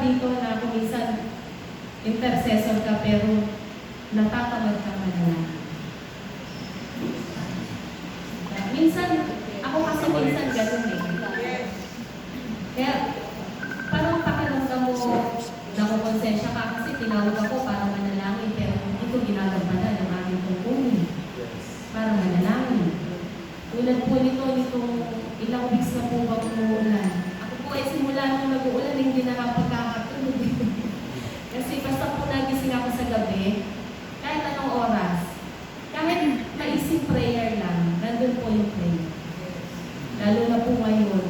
dito na kung minsan intercessor ka pero natatamad ka manalangin. Minsan, ako kasi minsan ganun eh. Kaya, parang pakiramdam mo, nakukonsensya ka kasi tinawag ako para manalangin pero hindi ko ginagampanan ng aking tungkulin para manalangin. Tulad po nitong ilang weeks na po ba umuulan. Ako po ay simula nung nag-uulan, hindi nakapagkakatulog. Kasi basta po nagising ako sa gabi, kahit anong oras, kahit naisip prayer lang, nandun po yung prayer. Lalo na po ngayon,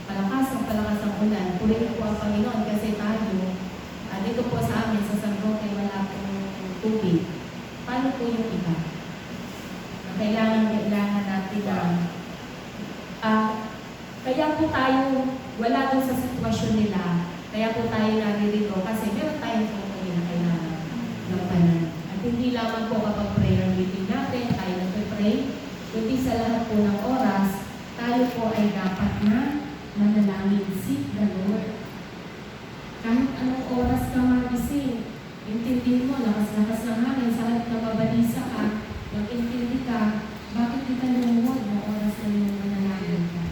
palakas ang ulan. Purihin po ang Panginoon kasi tayo, dito po sa amin, sa San Roque, wala pong tubig. Paano po yung iba? Kailangan natin kaya po tayo, wala dun sa sitwasyon nila, kaya po tayo naririto kasi meron tayong tungkulin na kailangan labanan. At hindi lamang po kapag prayer meeting natin, tayo nagpe-pray, kundi sa lahat po ng oras, tayo po ay dapat na manalangin, seek the Lord. Kahit anong oras ka magising, intindihin mo, lakas-lakas ng hangin, sa halip na mabalisa ka, mag-intindi ka, bakit di ka lumuhod ng oras na yung manalangin ka?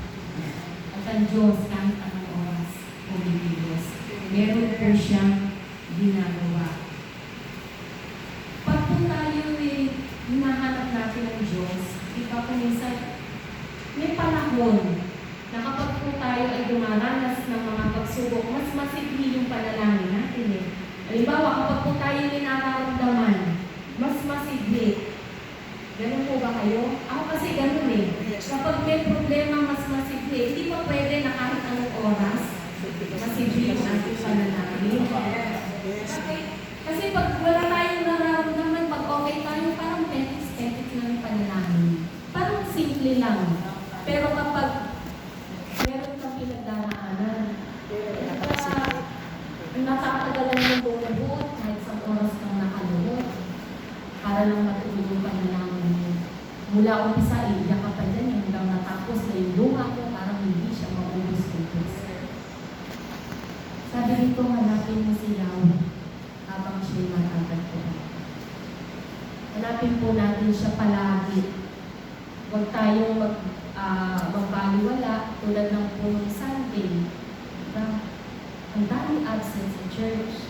At ang Diyos, kahit anong oras, Diyos, meron po siyang ginagawa. Pag po tayo hinahanap natin ng Diyos, di ba po minsan, may panahon na kapag po tayo ay dumaranas ng mga pagsubok, mas masigli yung panalangin natin eh. Halimbawa, kapag po tayo nararamdaman, mas masigli. Ganun po ba kayo? Ako kasi ganun eh. Kapag may problema, mas masigli. Hindi pa pwede na kahit anong oras, masigli yung ating panalangin. Kasi pag wala tayong nararamdaman, pag okay tayo, parang petis-petis lang yung panalangin. Parang simple lang. Pero kapag meron kang pinagdaraanan, nakakagalan yung bumubuot kahit sa oras kang nakaluhod para lang matulog yung panalangin mo. Mula umpisa, iiyak ka pa dyan hanggang natapos na yung luha ko, parang hindi siya maubos-ubos. Sabi nito, hanapin mo si Yahweh habang siya'y matatagpuan. Hanapin po natin siya palagi. Huwag tayong magbaliwala tulad ng punong Sunday. Diba? Ang daming absent sa church.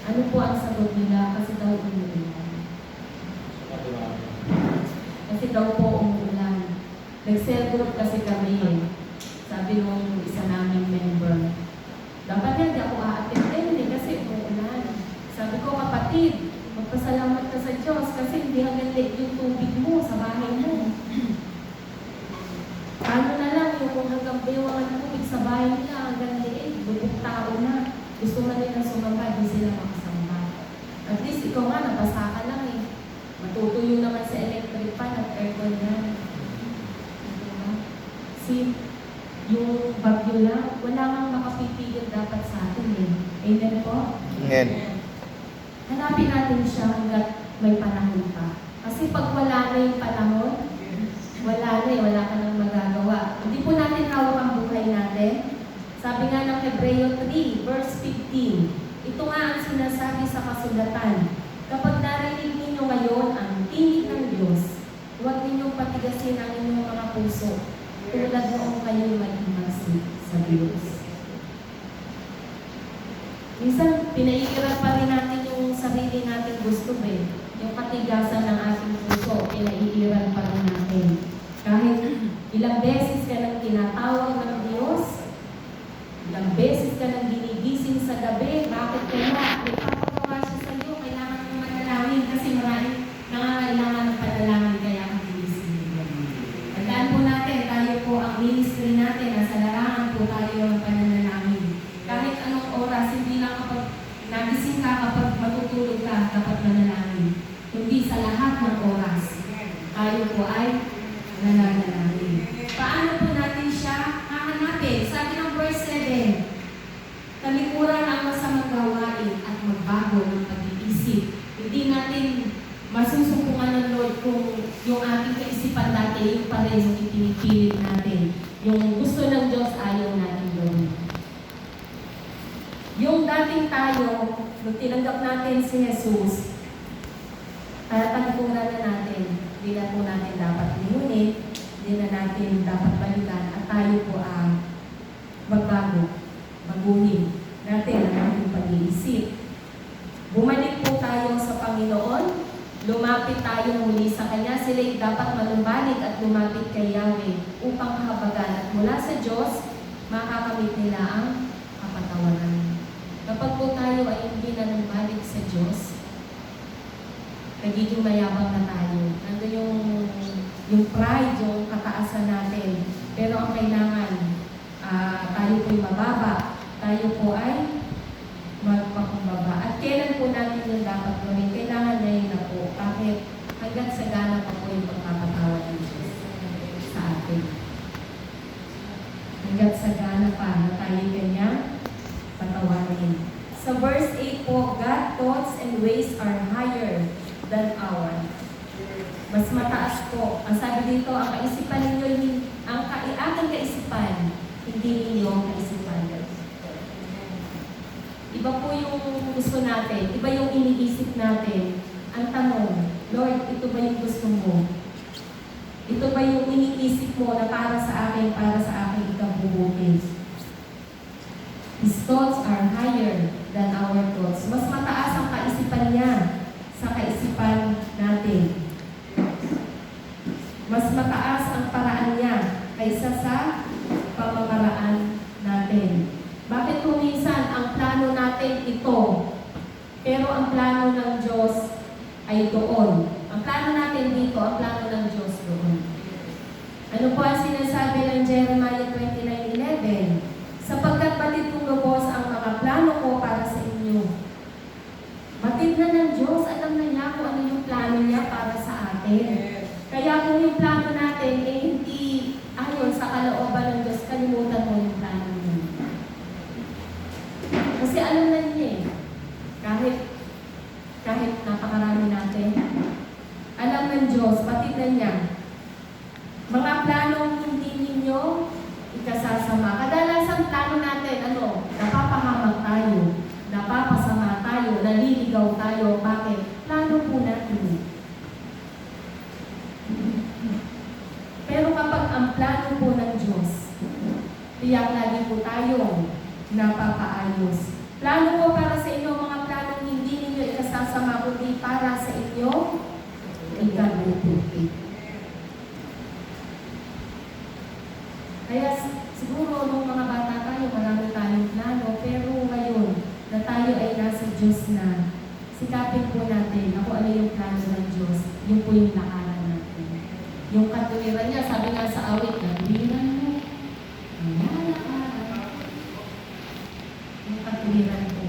Ano po ang sagot nila? Kasi daw umuulan. Kasi daw po umuulan. Nag-cell group kasi kami eh. Sabi nung isa naming member, dapat yan di ako a-attend kasi umuulan. Sabi ko, kapatid, magpasalamat ka sa Diyos kasi hindi hanggang late yung tubig mo sa bahay mo. Paano na lang yung hanggang bewang ang tubig sa bahay nila hanggang late, bubuk tao na. Gusto na nila sumamba, di sila makasamba. At least ikaw nga, nabasa ka lang eh. Matutuyo naman sa electric fan at aircon yan. Diba? See, yung bagyo lang, wala kang makapipigil dapat sa atin eh. Amen po? Amen. Hanapin natin siya hanggat may panahon pa. Kasi pag wala na yung panahon, wala na eh, wala ka nang magagawa. Hindi po natin hawak ang buhay natin. Sabi nga ng Hebreo 3, verse 15, ito nga ang sinasabi sa kasulatan. Kapag narinig ninyo ngayon ang tinig ng Diyos, huwag ninyong patigasin ang inyong mga puso, tulad noong kayo'y mag-imagsik sa Diyos. Minsan, pinaiiral pa rin natin yung sarili natin gusto eh. Yung katigasan ng ating puso, pinaiiral pa rin natin. Kahit ilang beses ka nang tinatawag ng Diyos, ilang beses ka nang ginigising sa gabi, bakit kaya? Ipapagawa siya sa iyo, kailangan mong manalangin kasi maraming nangangailangan ng panalangin kaya ang gigising. Tandaan po natin, tayo po ang ministry natin, nasa larangan po tayo ng pananalangin. Kahit anong oras, hindi lang kapag nagising ka, kapag matutulog ka, dapat manalangin. Hindi sa lahat ng oras, tayo po ay nananalangin. Paano po natin siya hahanapin? Sabi ng verse 7, talikuran ang masamang gawain at magbago ng pag-iisip. Hindi natin masusumpungan ng Lord kung yung ating kaisipan dati, yung pa rin yung ipinipilit natin. Yung gusto ng Diyos, ayaw natin gawin. tayo, nung tinanggap natin si Jesus, talikuran na natin, hindi na po natin dapat limunin, hindi na natin dapat balikan, at tayo po magbago, baguhin natin ang ating pag-iisip. Bumalik po tayo sa Panginoon, lumapit tayo muli sa Kanya. Sila'y dapat manumbalik at lumapit kay Yahweh upang kahabagan at mula sa Diyos, makakamit nila ang kapatawaran. Kapag po tayo ay hindi nanumbalik sa Diyos, nagiging mayabang na tayo. Nando yung pride, yung kataasan natin. Pero ang kailangan, tayo po'y mababa. Tayo po ay magpakumbaba. At kailan po natin yung dapat gawin? Kailangan ngayon na po. Bakit? Hanggang sagana pa po yung pagpapatawad ng Diyos sa atin. Hanggang sagana pa na tayo kanyang patawarin. Sa verse 8 po, God's thoughts and ways are higher than our. Mas mataas po. Ang sabi dito, ang kaisipan ninyo, ang ating kaisipan, hindi ninyo ang kaisipan. Iba po yung gusto natin, iba yung iniisip natin. Ang tanong, Lord, ito ba yung gusto mo? Ito ba yung iniisip mo na para sa akin ikabubuti? His thoughts are higher than our thoughts. Mas mataas ang kaisipan niya sa kaisipan natin. Mas mataas ang paraan niya kaysa sa pamamaraan natin. Bakit kung minsan ang plano natin ito, pero ang plano ng Diyos ay doon? Ang plano natin dito, ang plano ng Diyos doon. Ano po ang sinasabi ng Jeremiah 29:11? Sapagkat batid kong lubos ang mga plano ko para sa inyo. Batid na ng Diyos, alam na niya kung ano yung plano niya para sa atin. Kaya kung yung plano natin ay hindi ayon sa kalooban ng Diyos, kalimutan mo yung plano niya. Kasi alam na niya eh. Kahit napakarami natin, alam ng Diyos, batid na niya. Mga planong hindi ninyo ikasasama. Kadalasan plano natin, napapahamak tayo, napapasama tayo, naliligaw tayo. Bakit? Plano po natin. Pero kapag ang plano po ng Diyos, tiyak lagi po tayo napapaayos. Plano po para sa inyo, mga planong hindi ninyo ikasasama, kundi para sa inyo, ikabubuti. Kaya siguro nung mga bata tayo, marami tayong plano, pero ngayon na tayo ay nasa Diyos na, sikapin po natin na kung ano yung plano ng Diyos, yun po yung lakaran natin. Yung katuwiran niya, sabi nga sa awit, katuwiran mo, ang lakaran. Yung katuwiran ko.